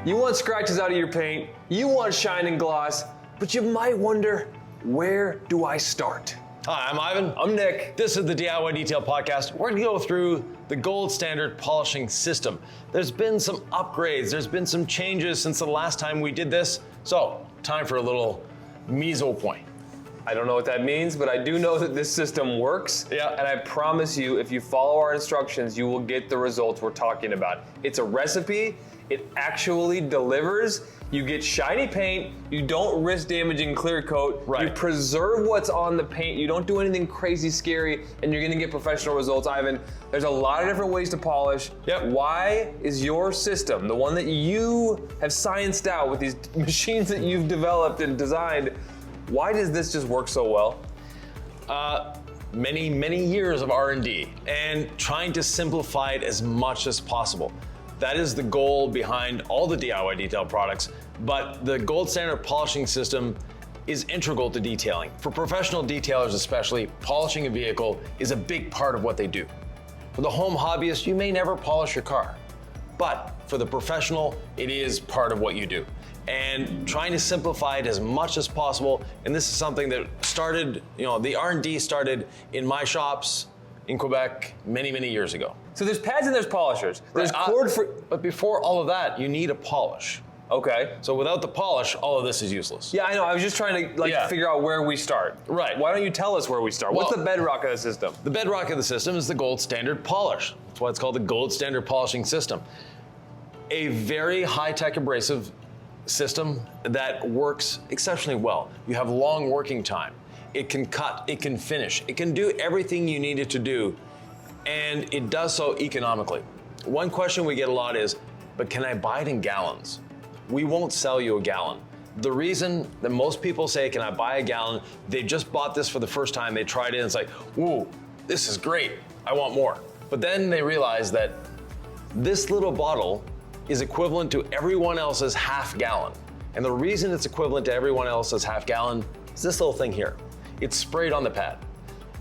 You want scratches out of your paint, you want shine and gloss, but you might wonder, where do I start? Hi, I'm Ivan. I'm Nick. This is the DIY Detail Podcast. We're gonna go through the gold standard polishing system. There's been some upgrades, there's been some changes since the last time we did this. So, time for a little mise au point. I don't know what that means, but I do know that this system works. Yeah. And I promise you, if you follow our instructions, you will get the results we're talking about. It's a recipe, it actually delivers. You get shiny paint, you don't risk damaging clear coat, Right. You preserve what's on the paint, you don't do anything crazy scary, and you're gonna get professional results. Ivan, there's a lot of different ways to polish. Yep. Why is your system, the one that you have scienced out with these machines that you've developed and designed, why does this just work so well? Many years of R&D and trying to simplify it as much as possible. That is the goal behind all the DIY detail products, but the gold standard polishing system is integral to detailing. For professional detailers especially, polishing a vehicle is a big part of what they do. For the home hobbyist, you may never polish your car, but for the professional, it is part of what you do. And trying to simplify it as much as possible, and this is something that started, the R&D started in my shops in Quebec many years ago. So there's pads and there's polishers. There's Right, cord for, But before all of that, you need a polish. okay. So without the polish, all of this is useless. Yeah, I know, I was just trying to Yeah. figure out where we start. Right. Why don't you tell us where we start? What's Well- the bedrock of the system? The bedrock of the system is the gold standard polish. That's why it's called the gold standard polishing system. A very high-tech abrasive system that works exceptionally well. You have long working time. It can cut, it can finish, it can do everything you need it to do, and it does so economically. One question we get a lot is, but can I buy it in gallons? We won't sell you a gallon. The reason that most people say, can I buy a gallon? They just bought this for the first time, they tried it and it's like, whoa, this is great, I want more. But then they realize that this little bottle is equivalent to everyone else's half gallon. And the reason it's equivalent to everyone else's half gallon is this little thing here. It's sprayed on the pad.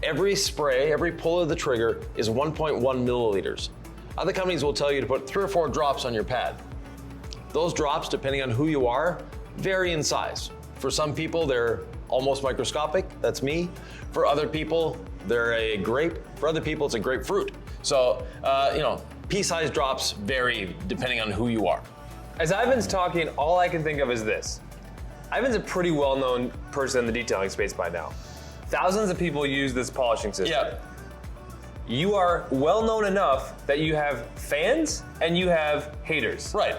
Every spray, every pull of the trigger is 1.1 milliliters. Other companies will tell you to put 3 or 4 drops on your pad. Those drops, depending on who you are, vary in size. For some people, they're almost microscopic, that's me. For other people, they're a grape. For other people, it's a grapefruit. So, pea-sized drops vary depending on who you are. As Ivan's talking, all I can think of is this. Ivan's a pretty well-known person in the detailing space by now. Thousands of people use this polishing system. Yeah. You are well-known enough that you have fans and you have haters. Right.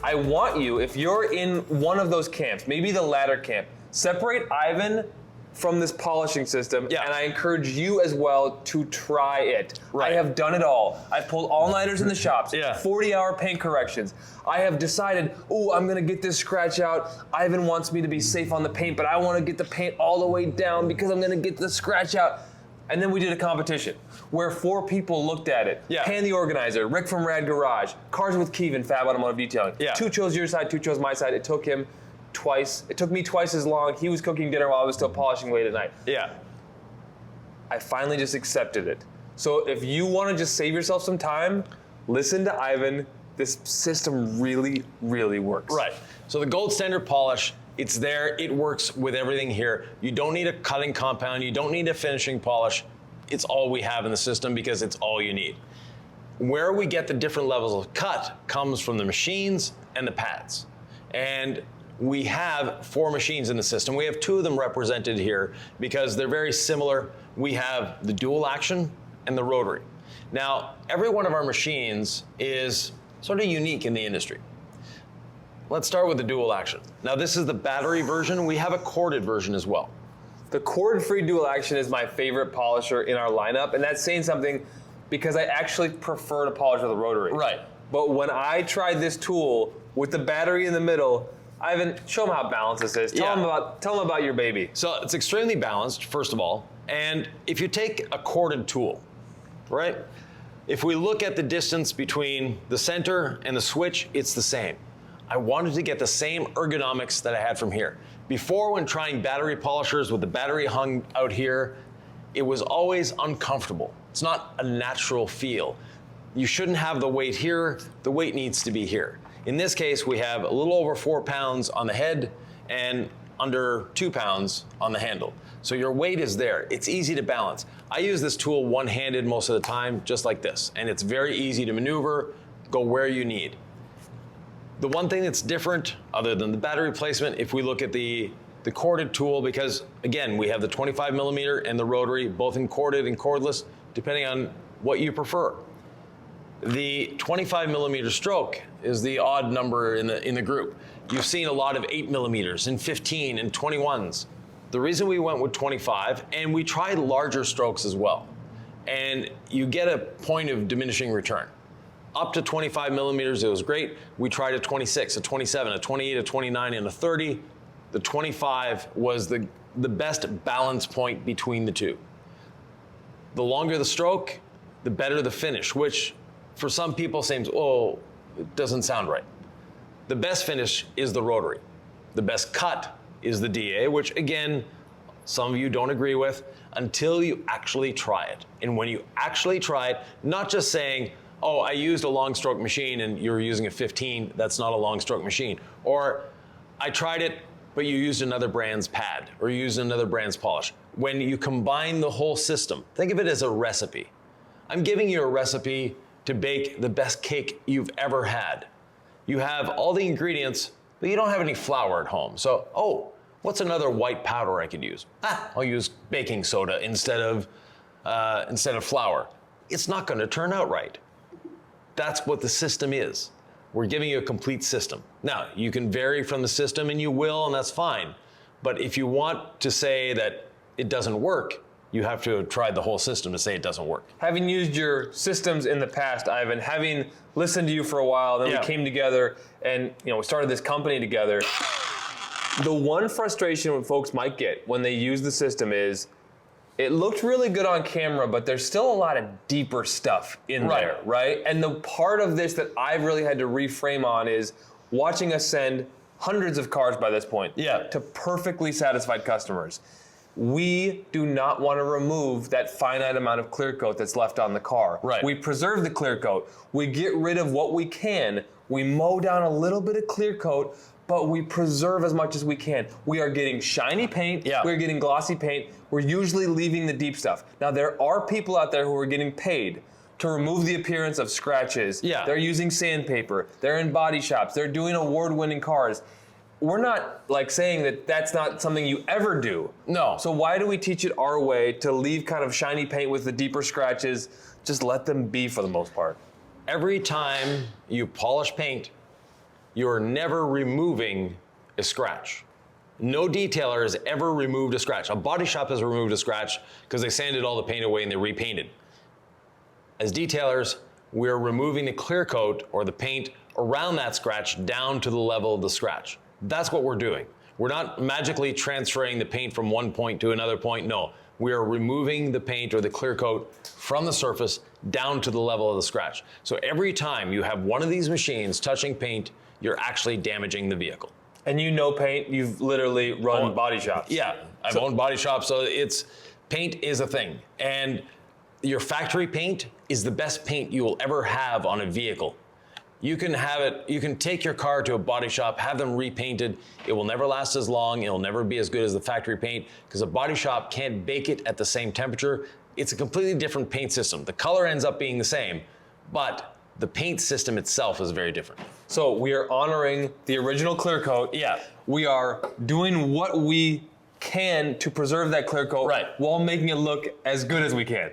I want you, if you're in one of those camps, maybe the latter camp, separate Ivan from this polishing system, Yeah. and I encourage you as well to try it. Right. I have done it all. I've pulled all-nighters in the shops, Yeah. 40-hour paint corrections. I have decided, I'm gonna get this scratch out. Ivan wants me to be safe on the paint, but I wanna get the paint all the way down because I'm gonna get the scratch out. And then we did a competition where 4 people looked at it. Yeah. Pan the Organizer, Rick from Rad Garage, Cars with Kevin, Fab Automotive Detailing. Yeah. 2 chose your side, 2 chose my side. It took him twice. It took me twice as long. He was cooking dinner while I was still polishing late at night. Yeah. I finally just accepted it. So if you want to just save yourself some time, listen to Ivan. This system really, really works. Right. So the gold standard polish, it's there, it works with everything here. You don't need a cutting compound, you don't need a finishing polish. It's all we have in the system because it's all you need. Where we get the different levels of cut comes from the machines and the pads. And we have 4 machines in the system. We have 2 of them represented here because they're very similar. We have the dual action and the rotary. Now, every one of our machines is sort of unique in the industry. Let's start with the dual action. Now, this is the battery version. We have a corded version as well. The cord-free dual action is my favorite polisher in our lineup, and that's saying something because I actually prefer to polish with a rotary. Right. But when I tried this tool with the battery in the middle, Ivan, show them how balanced this is. Tell them about your baby. So it's extremely balanced, first of all. And if you take a corded tool, right? If we look at the distance between the center and the switch, it's the same. I wanted to get the same ergonomics that I had from here. Before, when trying battery polishers with the battery hung out here, it was always uncomfortable. It's not a natural feel. You shouldn't have the weight here, the weight needs to be here. In this case, we have a little over 4 pounds on the head and under 2 pounds on the handle. So your weight is there. It's easy to balance. I use this tool one-handed most of the time, just like this. And it's very easy to maneuver, go where you need. The one thing that's different, other than the battery placement, if we look at the corded tool, because again, we have the 25 millimeter and the rotary, both in corded and cordless, depending on what you prefer. The 25 millimeter stroke is the odd number in the group. You've seen a lot of 8 millimeters and 15 and 21s. The reason we went with 25, and we tried larger strokes as well, and you get a point of diminishing return. Up to 25 millimeters, it was great. We tried a 26, a 27, a 28, a 29, and a 30. The 25 was the best balance point between the two. The longer the stroke, the better the finish, which for some people seems, oh, it doesn't sound right. The best finish is the rotary. The best cut is the DA, which again, some of you don't agree with until you actually try it. And when you actually try it, not just saying, oh, I used a long stroke machine and you're using a 15, that's not a long stroke machine. Or I tried it, but you used another brand's pad or you used another brand's polish. When you combine the whole system, think of it as a recipe. I'm giving you a recipe to bake the best cake you've ever had. You have all the ingredients, but you don't have any flour at home. So, oh, what's another white powder I could use? I'll use baking soda instead of flour. It's not gonna turn out right. That's what the system is. We're giving you a complete system. Now, you can vary from the system and you will, and that's fine. But if you want to say that it doesn't work, you have to have tried the whole system to say it doesn't work. Having used your systems in the past, Ivan, having listened to you for a while, then we came together and we started this company together. The one frustration when folks might get when they use the system is, it looked really good on camera, but there's still a lot of deeper stuff in there, right? And the part of this that I've really had to reframe on is watching us send hundreds of cars by this point to perfectly satisfied customers. We do not want to remove that finite amount of clear coat that's left on the car. We preserve the clear coat. We get rid of what we can. We mow down a little bit of clear coat, but we preserve as much as we can. We are getting shiny paint, we're getting glossy paint, we're usually leaving the deep stuff. Now there are people out there who are getting paid to remove the appearance of scratches. They're using sandpaper, they're in body shops, they're doing award-winning cars. We're not like saying that that's not something you ever do. No. So why do we teach it our way to leave kind of shiny paint with the deeper scratches? Just let them be for the most part. Every time you polish paint, you're never removing a scratch. No detailer has ever removed a scratch. A body shop has removed a scratch because they sanded all the paint away and they repainted. As detailers, we're removing the clear coat or the paint around that scratch down to the level of the scratch. That's what we're doing. We're not magically transferring the paint from one point to another point. No, we are removing the paint or the clear coat from the surface down to the level of the scratch. So every time you have one of these machines touching paint, you're actually damaging the vehicle. And you know paint, you've literally run body shops. Yeah, I've owned body shops, so paint is a thing. And your factory paint is the best paint you will ever have on a vehicle. You can have it, you can take your car to a body shop, have them repainted. It will never last as long. It'll never be as good as the factory paint because a body shop can't bake it at the same temperature. It's a completely different paint system. The color ends up being the same, but the paint system itself is very different. So we are honoring the original clear coat. We are doing what we can to preserve that clear coat while making it look as good as we can.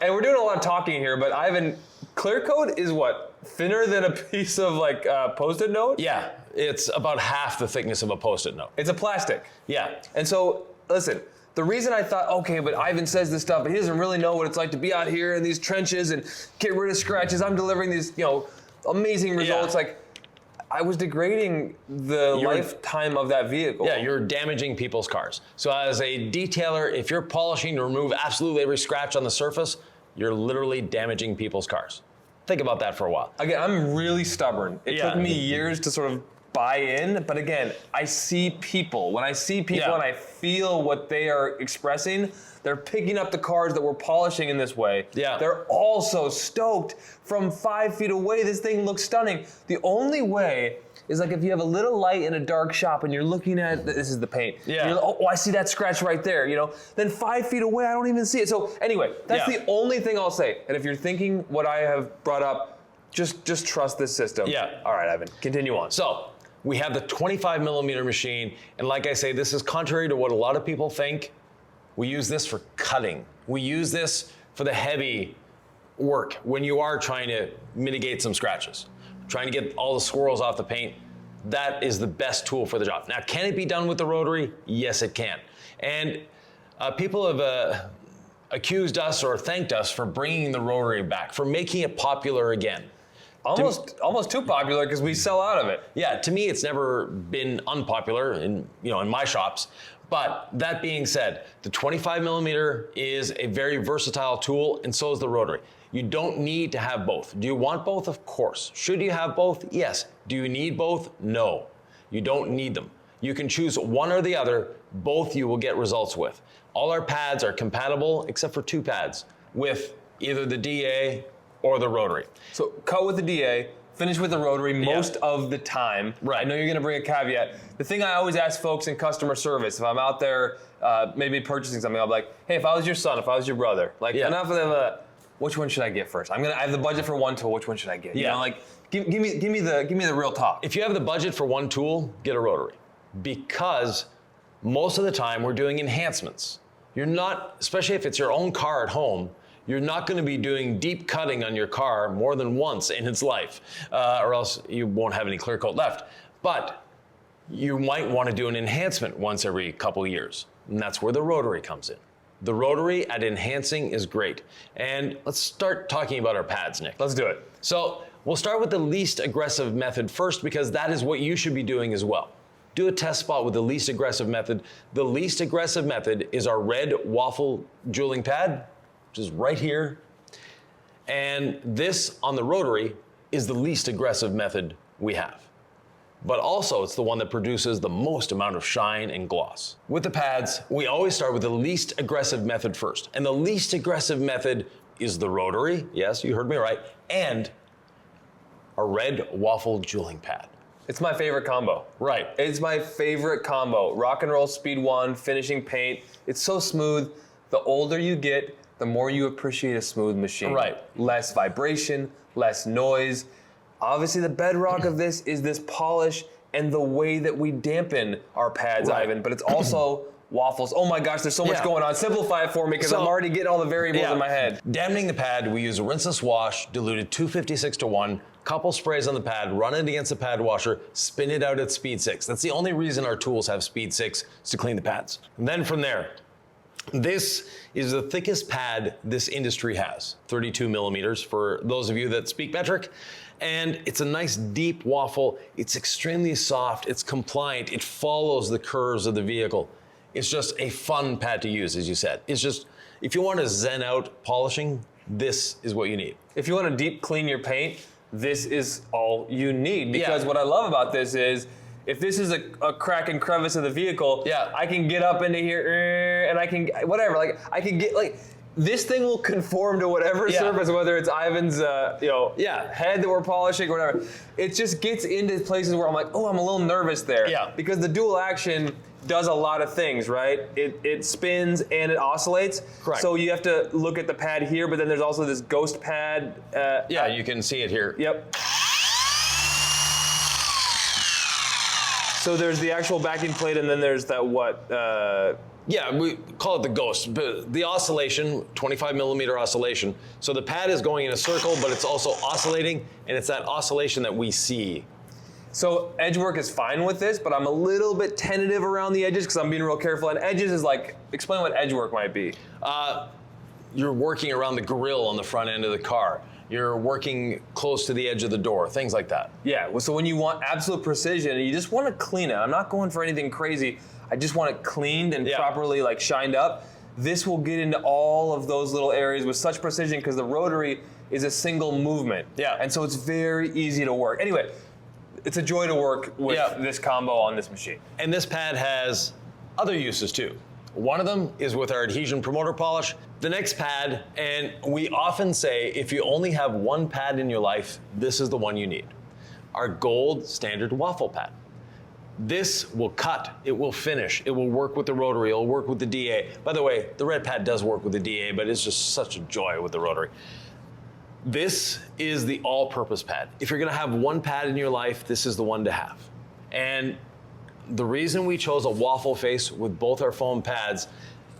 And we're doing a lot of talking here, but Ivan, clear coat is what? Thinner than a piece of like Post-it note? Yeah, it's about half the thickness of a Post-it note. It's a plastic. And so, listen, the reason I thought, okay, but Ivan says this stuff, but he doesn't really know what it's like to be out here in these trenches and get rid of scratches. I'm delivering these, amazing results. Like, I was degrading the lifetime of that vehicle. Yeah, you're damaging people's cars. So as a detailer, if you're polishing to remove absolutely every scratch on the surface, you're literally damaging people's cars. Think about that for a while. Again, I'm really stubborn. It took me years to sort of buy in, but again, I see people. When I see people and I feel what they are expressing, they're picking up the cars that we're polishing in this way. Yeah. They're also stoked from 5 feet away. This thing looks stunning. The only way is like if you have a little light in a dark shop and you're looking at, this is the paint. Yeah. You're like, oh, I see that scratch right there, you know? Then 5 feet away, I don't even see it. So anyway, that's the only thing I'll say. And if you're thinking what I have brought up, just trust this system. Yeah. All right, Ivan, continue on. So we have the 25 millimeter machine. And like I say, this is contrary to what a lot of people think. We use this for cutting. We use this for the heavy work when you are trying to mitigate some scratches, trying to get all the swirls off the paint. That is the best tool for the job. Now, can it be done with the rotary? Yes, it can. And people have accused us or thanked us for bringing the rotary back, for making it popular again. Almost too popular because we sell out of it. Yeah, to me, it's never been unpopular in my shops. But that being said, the 25 millimeter is a very versatile tool, and so is the rotary. You don't need to have both. Do you want both? Of course. Should you have both? Yes. Do you need both? No. You don't need them. You can choose one or the other. Both you will get results with. All our pads are compatible, except for 2 pads, with either the DA or the rotary. So cut with the DA, finish with the rotary most of the time. Right. I know you're gonna bring a caveat. The thing I always ask folks in customer service, if I'm out there maybe purchasing something, I'll be like, hey, if I was your son, if I was your brother, like enough of them, which one should I get first? I have the budget for one tool, which one should I get? You know, like give me the real talk. If you have the budget for one tool, get a rotary. Because most of the time we're doing enhancements. You're not, especially if it's your own car at home, you're not going to be doing deep cutting on your car more than once in its life, or else you won't have any clear coat left. But you might want to do an enhancement once every couple years, and that's where the rotary comes in. The rotary at enhancing is great. And let's start talking about our pads, Nick. Let's do it. So we'll start with the least aggressive method first, because that is what you should be doing as well. Do a test spot with the least aggressive method. The least aggressive method is our red waffle jeweling pad, which is right here. And this on the rotary is the least aggressive method we have. But also it's the one that produces the most amount of shine and gloss. With the pads, we always start with the least aggressive method first. And the least aggressive method is the rotary, yes, you heard me right, and a red waffle jeweling pad. It's my favorite combo. Right. It's my favorite combo. Rock and roll speed 1, finishing paint. It's so smooth. The older you get, the more you appreciate a smooth machine. Right. Less vibration, less noise. Obviously, the bedrock of this is this polish and the way that we dampen our pads, Ivan, but it's also waffles. Oh my gosh, there's so much going on. Simplify it for me, because I'm already getting all the variables in my head. Dampening the pad, we use a rinseless wash, diluted 256-to-1, couple sprays on the pad, run it against the pad washer, spin it out at speed 6. That's the only reason our tools have speed 6, is to clean the pads. And then from there, this is the thickest pad this industry has, 32 millimeters for those of you that speak metric. And it's a nice deep waffle. It's extremely soft, it's compliant, it follows the curves of the vehicle. It's just a fun pad to use, as you said. It's just, if you want to zen out polishing, this is what you need. If you want to deep clean your paint, this is all you need. Because what I love about this is, if this is a crack and crevice of the vehicle, I can get up into here and I can, whatever, like I can get, like, this thing will conform to whatever surface, whether it's Ivan's head that we're polishing or whatever. It just gets into places where I'm like, oh, I'm a little nervous there. Yeah. Because the dual action does a lot of things, right? It spins and it oscillates. Correct. So you have to look at the pad here, but then there's also this ghost pad. You can see it here. Yep. So there's the actual backing plate, and then there's that we call it the ghost, but the oscillation, 25 millimeter oscillation. So the pad is going in a circle, but it's also oscillating, and it's that oscillation that we see. So edge work is fine with this, but I'm a little bit tentative around the edges because I'm being real careful. And edges is like, explain what edge work might be. You're working around the grill on the front end of the car. You're working close to the edge of the door, things like that. Yeah, well, so when you want absolute precision, you just want to clean it. I'm not going for anything crazy. I just want it cleaned and properly like shined up. This will get into all of those little areas with such precision because the rotary is a single movement. Yeah. And so it's very easy to work. Anyway, it's a joy to work with this combo on this machine. And this pad has other uses too. One of them is with our adhesion promoter polish. The next pad, and we often say if you only have one pad in your life, this is the one you need. Our gold standard waffle pad. This will cut, it will finish, it will work with the rotary, it'll work with the DA. By the way, the red pad does work with the DA, but it's just such a joy with the rotary. This is the all-purpose pad. If you're gonna have one pad in your life, this is the one to have. And the reason we chose a waffle face with both our foam pads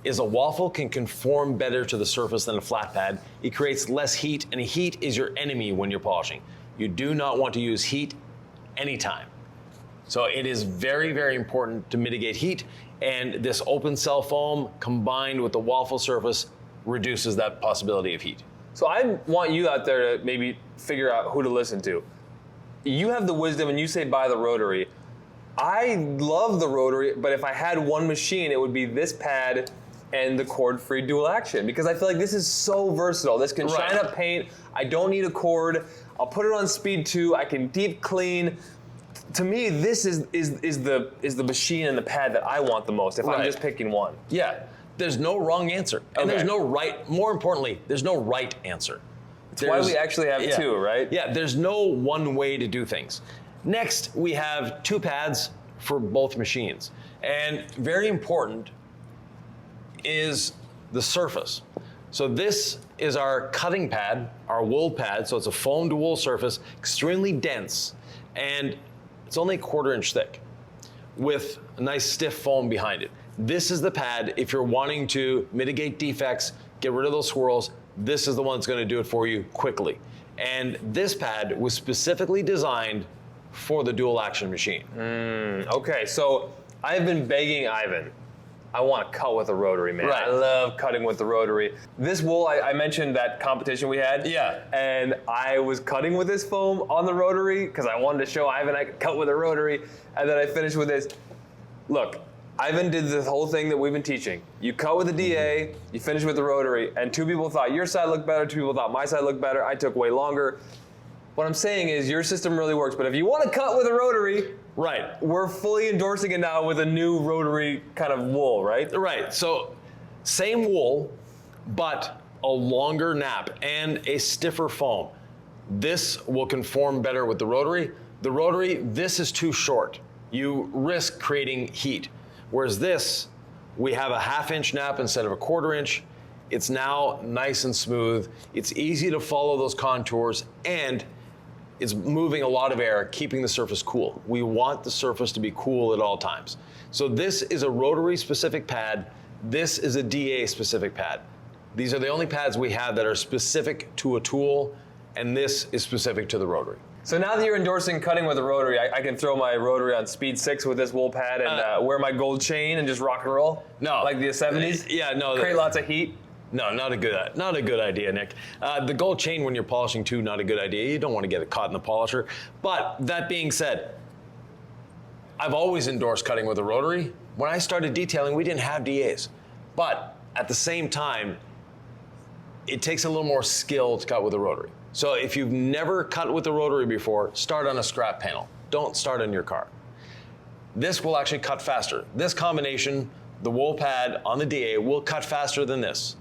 is a waffle can conform better to the surface than a flat pad. It creates less heat, and heat is your enemy when you're polishing. You do not want to use heat anytime. So it is very, very important to mitigate heat, and this open cell foam combined with the waffle surface reduces that possibility of heat. So I want you out there to maybe figure out who to listen to. You have the wisdom and you say buy the rotary. I love the rotary, but if I had one machine, it would be this pad and the cord-free dual action, because I feel like this is so versatile. This can shine up paint. I don't need a cord. I'll put it on speed 2. I can deep clean. To me, this is the machine and the pad that I want the most if I'm just picking one. Yeah, there's no wrong answer. And there's no right, more importantly, there's no right answer. That's why we actually have two, right? Yeah, there's no one way to do things. Next, we have 2 pads for both machines. And very important is the surface. So this is our cutting pad, our wool pad. So it's a foam to wool surface, extremely dense. And it's only 1/4 inch thick with a nice stiff foam behind it. This is the pad if you're wanting to mitigate defects, get rid of those swirls. This is the one that's going to do it for you quickly. And this pad was specifically designed for the dual action machine. Okay, so I've been begging Ivan, I want to cut with a rotary, man. Right. I love cutting with the rotary. This wool, I mentioned that competition we had. Yeah. And I was cutting with this foam on the rotary because I wanted to show Ivan I could cut with a rotary. And then I finished with this. Look, Ivan did this whole thing that we've been teaching. You cut with the DA, you finish with the rotary, and 2 people thought your side looked better, 2 people thought my side looked better. I took way longer. What I'm saying is your system really works, but if you want to cut with a rotary, we're fully endorsing it now with a new rotary kind of wool, right? Right, so same wool, but a longer nap and a stiffer foam. This will conform better with the rotary. The rotary, this is too short. You risk creating heat. Whereas this, we have a 1/2 inch nap instead of a 1/4 inch. It's now nice and smooth. It's easy to follow those contours, and it's moving a lot of air, keeping the surface cool. We want the surface to be cool at all times. So this is a rotary specific pad. This is a DA specific pad. These are the only pads we have that are specific to a tool, and this is specific to the rotary. So now that you're endorsing cutting with a rotary, I can throw my rotary on speed 6 with this wool pad and wear my gold chain and just rock and roll? No. Like the 70s? Yeah, no. Create lots of heat? No, not a good idea, Nick. The gold chain when you're polishing too, not a good idea. You don't want to get it caught in the polisher. But that being said, I've always endorsed cutting with a rotary. When I started detailing, we didn't have DAs. But at the same time, it takes a little more skill to cut with a rotary. So if you've never cut with a rotary before, start on a scrap panel. Don't start on your car. This will actually cut faster. This combination, the wool pad on the DA, will cut faster than this.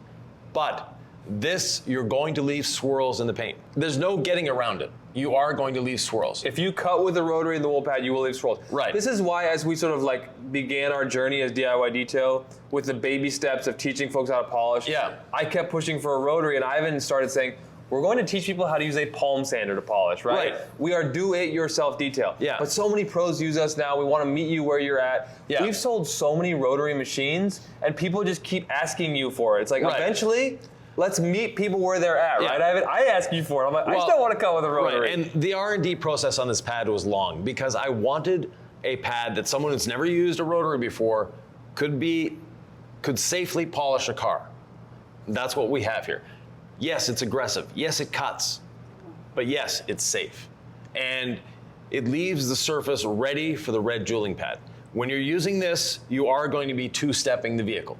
But this, you're going to leave swirls in the paint. There's no getting around it. You are going to leave swirls. If you cut with the rotary and the wool pad, you will leave swirls. Right. This is why, as we sort of like began our journey as DIY detail with the baby steps of teaching folks how to polish, I kept pushing for a rotary, and Ivan started saying, we're going to teach people how to use a palm sander to polish, right? We are do-it-yourself detail. But so many pros use us now. We want to meet you where you're at. We've sold so many rotary machines, and people just keep asking you for it. It's like, eventually, let's meet people where they're at, right? I ask you for it. I'm like, I just don't want to cut with a rotary. And the R&D process on this pad was long because I wanted a pad that someone who's never used a rotary before could safely polish a car. That's what we have here. Yes, it's aggressive. Yes, it cuts. But yes, it's safe. And it leaves the surface ready for the red jeweling pad. When you're using this, you are going to be two-stepping the vehicle.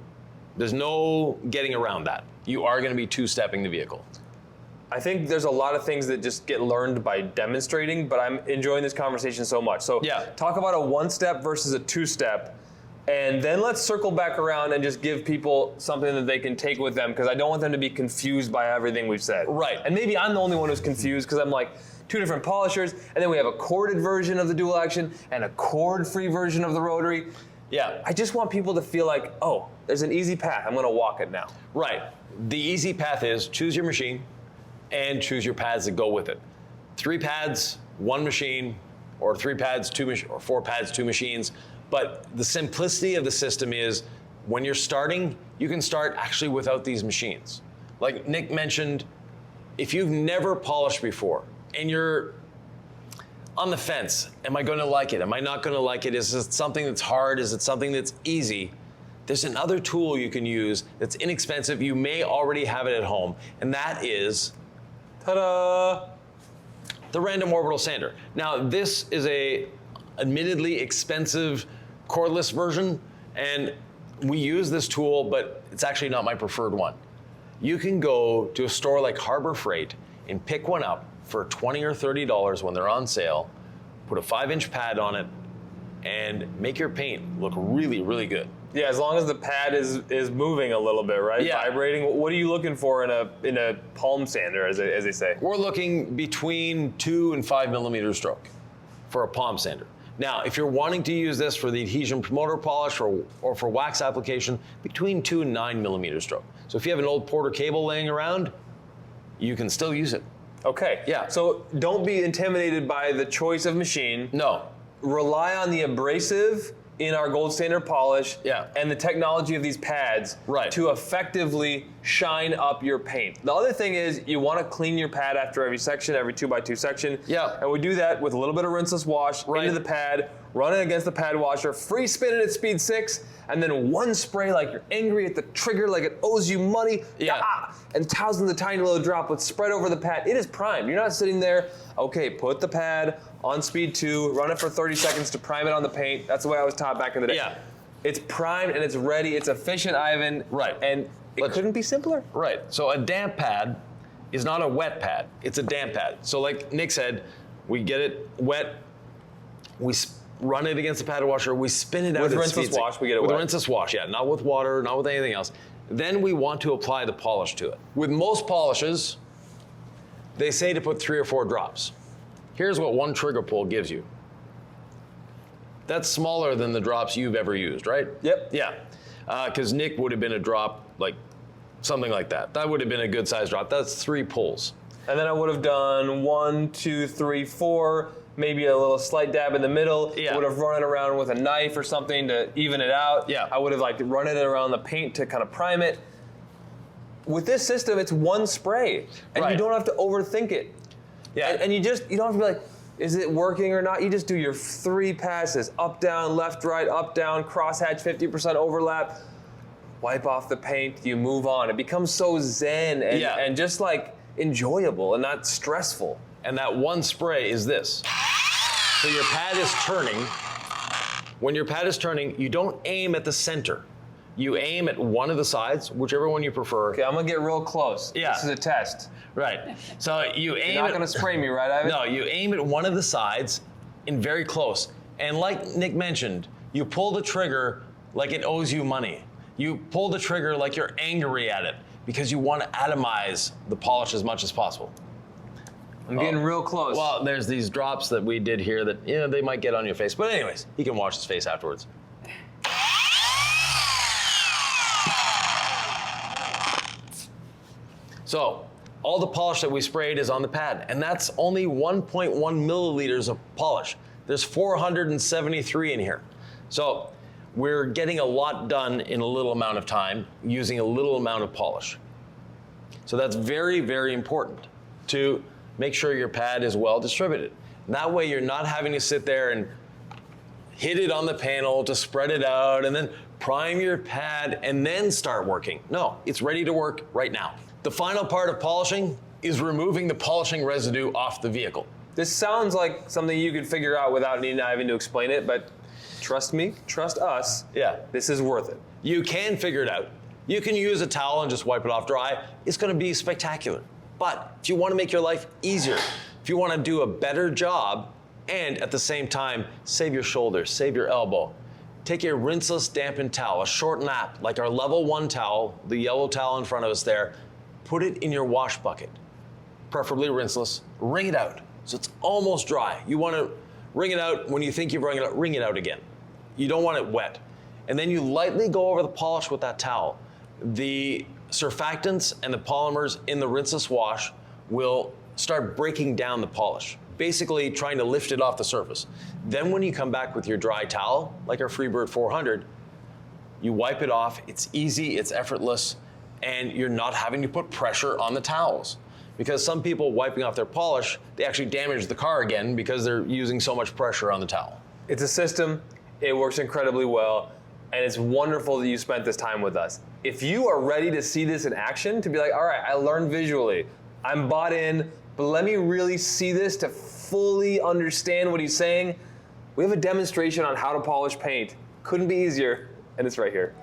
There's no getting around that. You are going to be two-stepping the vehicle. I think there's a lot of things that just get learned by demonstrating, but I'm enjoying this conversation so much. So talk about a one-step versus a two-step, and then let's circle back around and just give people something that they can take with them, because I don't want them to be confused by everything we've said. Right. And maybe I'm the only one who's confused, because I'm like, 2 different polishers, and then we have a corded version of the dual action and a cord-free version of the rotary. Yeah. I just want people to feel like, oh, there's an easy path. I'm going to walk it now. Right. The easy path is choose your machine and choose your pads that go with it. 3 pads, 1 machine, or 3 pads, 2 or 4 pads, 2 machines. But the simplicity of the system is when you're starting, you can start actually without these machines. Like Nick mentioned, if you've never polished before and you're on the fence, am I going to like it? Am I not going to like it? Is it something that's hard? Is it something that's easy? There's another tool you can use that's inexpensive. You may already have it at home, and that is, ta-da, the random orbital sander. Now, this is a admittedly expensive cordless version, and we use this tool, but it's actually not my preferred one. You can go to a store like Harbor Freight and pick one up for $20 or $30 when they're on sale, put a 5-inch pad on it, and make your paint look really, really good. Yeah, as long as the pad is moving a little bit, right? Yeah. Vibrating. What are you looking for in a palm sander, as they say? We're looking between 2 and 5 millimeter stroke for a palm sander. Now, if you're wanting to use this for the adhesion promoter polish or for wax application, between 2 and 9 millimeter stroke. So if you have an old Porter cable laying around, you can still use it. Okay. Yeah. So don't be intimidated by the choice of machine. No. Rely on the abrasive in our gold standard polish and the technology of these pads to effectively shine up your paint. The other thing is you want to clean your pad after every section, every 2x2 section. Yeah. And we do that with a little bit of rinseless wash into the pad, run it against the pad washer, free spin it at speed 6, and then 1 spray like you're angry at the trigger, like it owes you money. Yeah. And thousands of tiny little droplets spread over the pad. It is primed. You're not sitting there, okay, put the pad on speed 2, run it for 30 seconds to prime it on the paint. That's the way I was taught back in the day. Yeah. It's primed and it's ready. It's efficient, Ivan. Right. And it couldn't be simpler. Right. So a damp pad is not a wet pad. It's a damp pad. So like Nick said, we get it wet, we run it against the pad washer, we spin it out with rinseless wash. We get it with wet. rinseless wash, yeah, not with water, not with anything else. Then we want to apply the polish to it. With most polishes, they say to put 3 or 4 drops. Here's what 1 trigger pull gives you. That's smaller than the drops you've ever used, right? Yep. Yeah, because Nick would have been a drop, like something like that. That would have been a good size drop. That's 3 pulls. And then I would have done 1, 2, 3, 4, maybe a little slight dab in the middle. Yeah. I would have run it around with a knife or something to even it out. Yeah. I would have like run it around the paint to kind of prime it. With this system, it's 1 spray, and you don't have to overthink it. Yeah. And you don't have to be like, is it working or not? You just do your 3 passes, up, down, left, right, up, down, crosshatch, 50% overlap, wipe off the paint, you move on. It becomes so zen and just like enjoyable and not stressful. And that 1 spray is this. So your pad is turning. When your pad is turning, you don't aim at the center. You aim at one of the sides, whichever one you prefer. Okay, I'm gonna get real close. Yeah. This is a test. Right. So you aim. You're not gonna spray me, right, Ivan? No, you aim at one of the sides and very close. And like Nick mentioned, you pull the trigger like it owes you money. You pull the trigger like you're angry at it because you want to atomize the polish as much as possible. I'm getting real close. Well, there's these drops that we did here that, they might get on your face. But anyways, he can wash his face afterwards. So, all the polish that we sprayed is on the pad, and that's only 1.1 milliliters of polish. There's 473 in here. So, we're getting a lot done in a little amount of time using a little amount of polish. So that's very, very important to make sure your pad is well distributed. That way you're not having to sit there and hit it on the panel to spread it out and then prime your pad and then start working. No, it's ready to work right now. The final part of polishing is removing the polishing residue off the vehicle. This sounds like something you could figure out without needing Ivan to explain it, but trust me, trust us. Yeah. This is worth it. You can figure it out. You can use a towel and just wipe it off dry. It's going to be spectacular. But if you want to make your life easier, if you want to do a better job, and at the same time, save your shoulder, save your elbow, take a rinseless dampened towel, a short nap, like our level 1 towel, the yellow towel in front of us there, put it in your wash bucket, preferably rinseless, wring it out so it's almost dry. You want to wring it out. When you think you've wring it out again. You don't want it wet. And then you lightly go over the polish with that towel. The surfactants and the polymers in the rinseless wash will start breaking down the polish, basically trying to lift it off the surface. Then when you come back with your dry towel, like our Freebird 400, you wipe it off. It's easy, it's effortless, and you're not having to put pressure on the towels. Because some people wiping off their polish, they actually damage the car again because they're using so much pressure on the towel. It's a system, it works incredibly well, and it's wonderful that you spent this time with us. If you are ready to see this in action, to be like, all right, I learned visually, I'm bought in, but let me really see this to fully understand what he's saying, we have a demonstration on how to polish paint. Couldn't be easier, and it's right here.